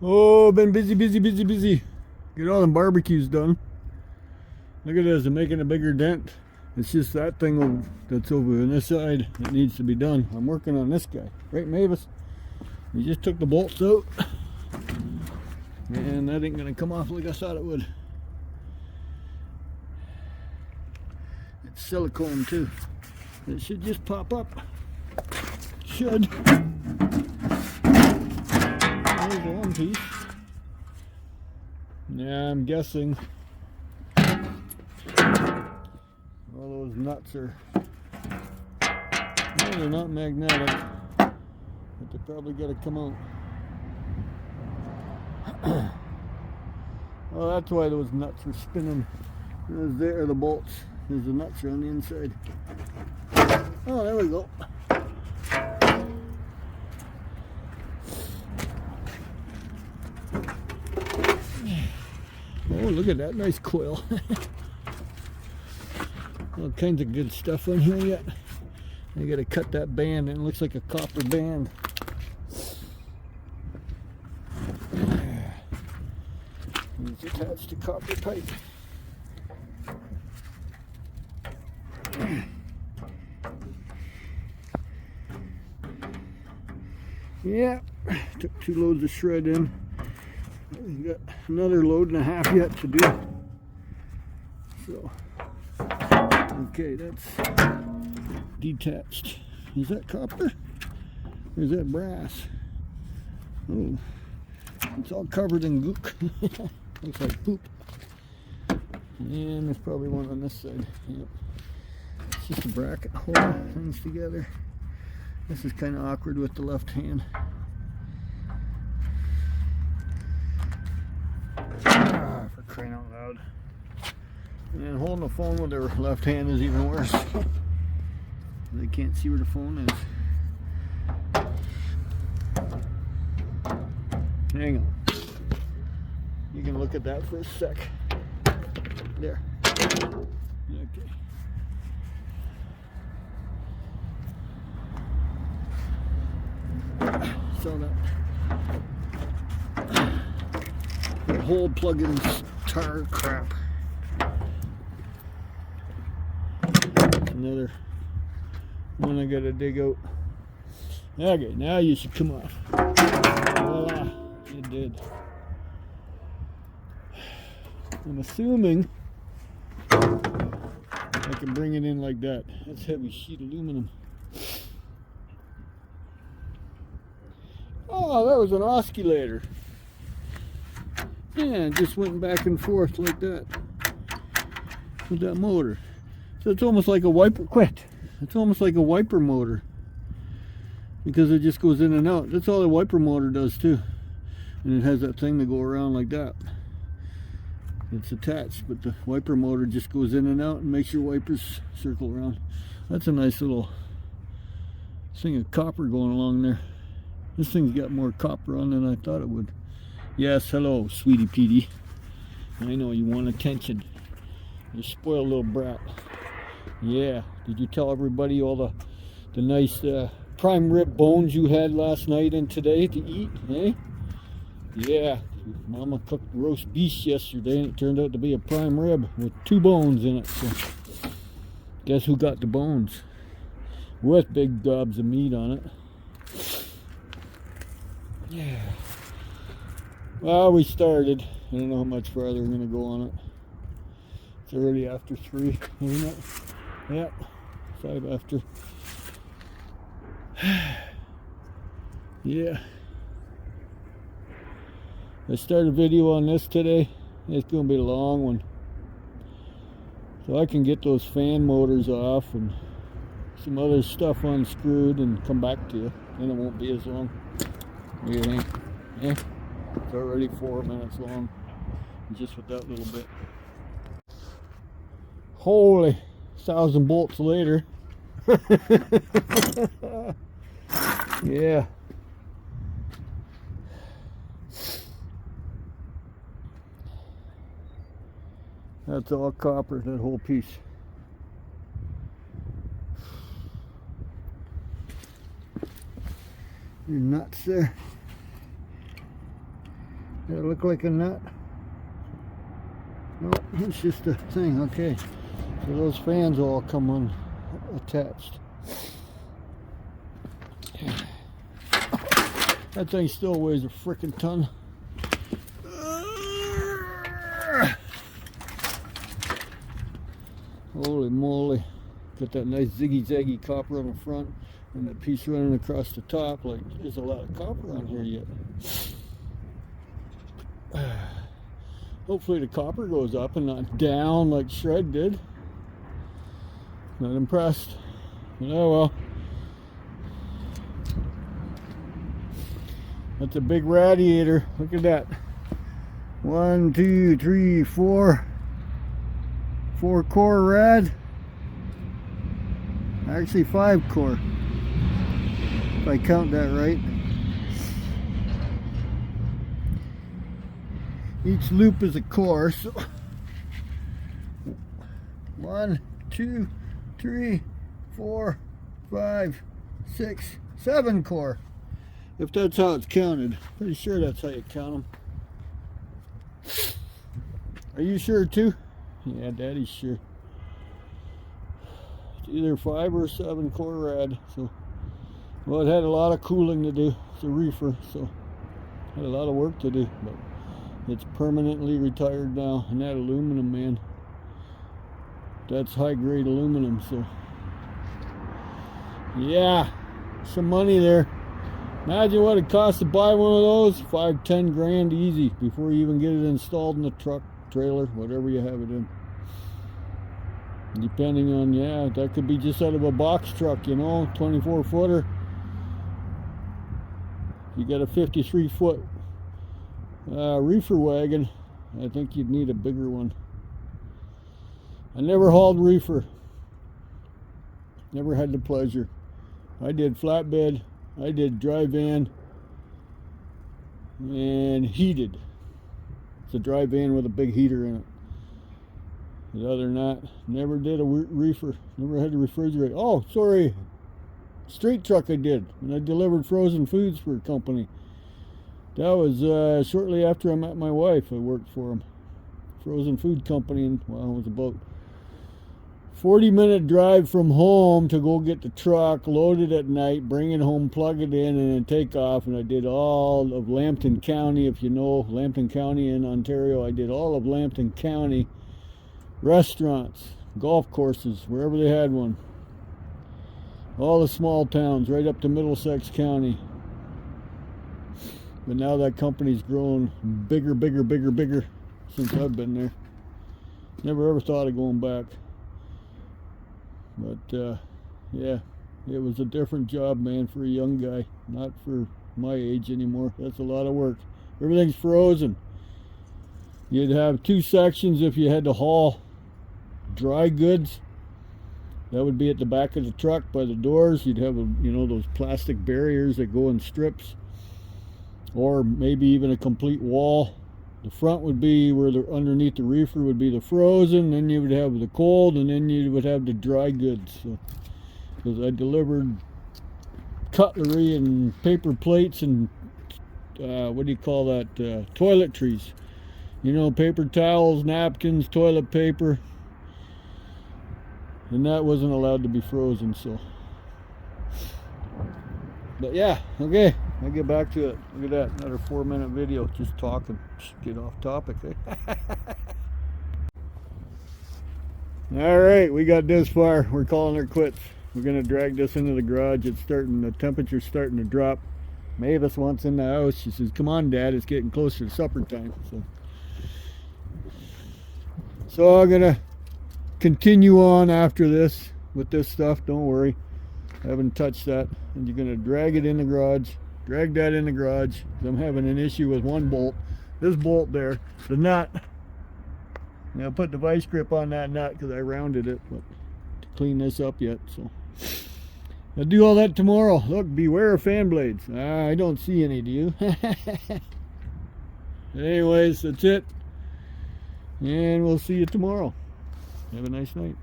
Oh, been busy. Get all the barbecues done. Look at this, I'm making a bigger dent. It's just that thing that's over on this side that needs to be done. I'm working on this guy. Right, Mavis? We just took the bolts out. And that ain't gonna come off like I thought it would. It's silicone too. It should just pop up. Should. There's one piece. Yeah, I'm guessing all those nuts are, no, they're not magnetic, but they probably got to come out. Well, that's why those nuts are spinning. There are the bolts. There's the nuts are on the inside. Oh, there we go. Oh, look at that nice coil. All kinds of good stuff on here yet. I gotta cut that band, and it looks like a copper band. It's attached to copper pipe. Yeah, took 2 loads of shred in. We've got another load and a half yet to do. So, okay, that's detached. Is that copper? Or is that brass? Oh, it's all covered in gook. Looks like poop. And there's probably one on this side. Yep. It's just a bracket hole, things together. This is kind of awkward with the left hand. For crying out loud. And holding the phone with their left hand is even worse. They can't see where the phone is. Hang on. You can look at that for a sec. There. Okay. So that whole plug-in tar crap. Another one I gotta dig out. Okay, now you should come off. Voila, it did. I'm assuming I can bring it in like that. That's heavy sheet aluminum. Oh, that was an oscillator. Yeah, it just went back and forth like that with that motor. So it's almost like a wiper. Quit. It's almost like a wiper motor because it just goes in and out. That's all the wiper motor does too. And it has that thing to go around like that. It's attached, but the wiper motor just goes in and out and makes your wipers circle around. That's a nice little thing of copper going along there. This thing's got more copper on than I thought it would. Yes, hello, sweetie Petey. I know you want attention. You spoiled little brat. Yeah, did you tell everybody all the nice prime rib bones you had last night and today to eat, eh? Yeah, Mama cooked roast beef yesterday and it turned out to be a prime rib with 2 bones in it. So guess who got the bones? With big gobs of meat on it. Yeah. Well, we started. I don't know how much farther we're going to go on it. It's already after 3, isn't it? Yep, 5 after. Yeah. I started a video on this today. It's going to be a long one. So I can get those fan motors off and some other stuff unscrewed and come back to you. Then it won't be as long. What do you think? Yeah. It's already 4 minutes long. Just with that little bit. Holy 1,000 bolts later. Yeah. That's all copper, that whole piece. Your nuts there. Does it look like a nut? No, it's just a thing. Okay, so those fans all come on attached. That thing still weighs a frickin' ton. Holy moly. Got that nice ziggy-zaggy copper on the front and that piece running across the top. Like, there's a lot of copper on here yet. Hopefully the copper goes up and not down like Shred did. Not impressed. But oh well. That's a big radiator. Look at that. 1, 2, 3, 4. 4-core rad. Actually 5-core. If I count that right. Each loop is a core, so 1, 2, 3, 4, 5, 6, 7 core. If that's how it's counted. Pretty sure that's how you count them. Are you sure too? Yeah, Daddy's sure. It's either 5 or 7 core rad. So, well, it had a lot of cooling to do. It's a reefer, so had a lot of work to do. But it's permanently retired now. And that aluminum, man, that's high-grade aluminum. So, yeah, some money there. Imagine what it costs to buy one of those. 5-10 grand easy before you even get it installed in the truck, trailer, whatever you have it in. Depending on, yeah, that could be just out of a box truck, you know, 24-footer. You got a 53-foot reefer wagon. I think you'd need a bigger one. I never hauled reefer. Never had the pleasure. I did flatbed. I did dry van and heated. It's a dry van with a big heater in it. But other than that, never did a reefer. Never had to refrigerate. Oh, sorry. Straight truck I did. And I delivered frozen foods for a company. That was shortly after I met my wife. I worked for them. Frozen food company. And, well, it was about 40-minute drive from home to go get the truck, load it at night, bring it home, plug it in, and then take off. And I did all of Lambton County, if you know Lambton County in Ontario. I did all of Lambton County restaurants, golf courses, wherever they had one. All the small towns, right up to Middlesex County. But now that company's grown bigger, bigger, bigger, bigger since I've been there. Never ever thought of going back. But yeah, it was a different job, man, for a young guy. Not for my age anymore. That's a lot of work. Everything's frozen. You'd have 2 sections if you had to haul dry goods. That would be at the back of the truck by the doors. You'd have, you know, those plastic barriers that go in strips, or maybe even a complete wall. The front would be where the underneath the reefer would be the frozen, then you would have the cold, and then you would have the dry goods. So, because I delivered cutlery and paper plates and what do you call that? Toiletries. You know, paper towels, napkins, toilet paper. And that wasn't allowed to be frozen, so. But yeah, okay, I'll get back to it. Look at that, another 4-minute video, just talking, get off topic, eh? Alright, we got this far, we're calling her quits. We're gonna drag this into the garage. It's starting, the temperature's starting to drop. Mavis wants in the house. She says, come on, Dad, it's getting closer to supper time. So I'm gonna continue on after this with this stuff, don't worry. I haven't touched that. And you're gonna drag it in the garage, drag that in the garage. I'm having an issue with one bolt. This bolt there, the nut. Now put the vice grip on that nut because I rounded it, but to clean this up yet. So I'll do all that tomorrow. Look, beware of fan blades. I don't see any, do you? Anyways, that's it. And we'll see you tomorrow. Have a nice night.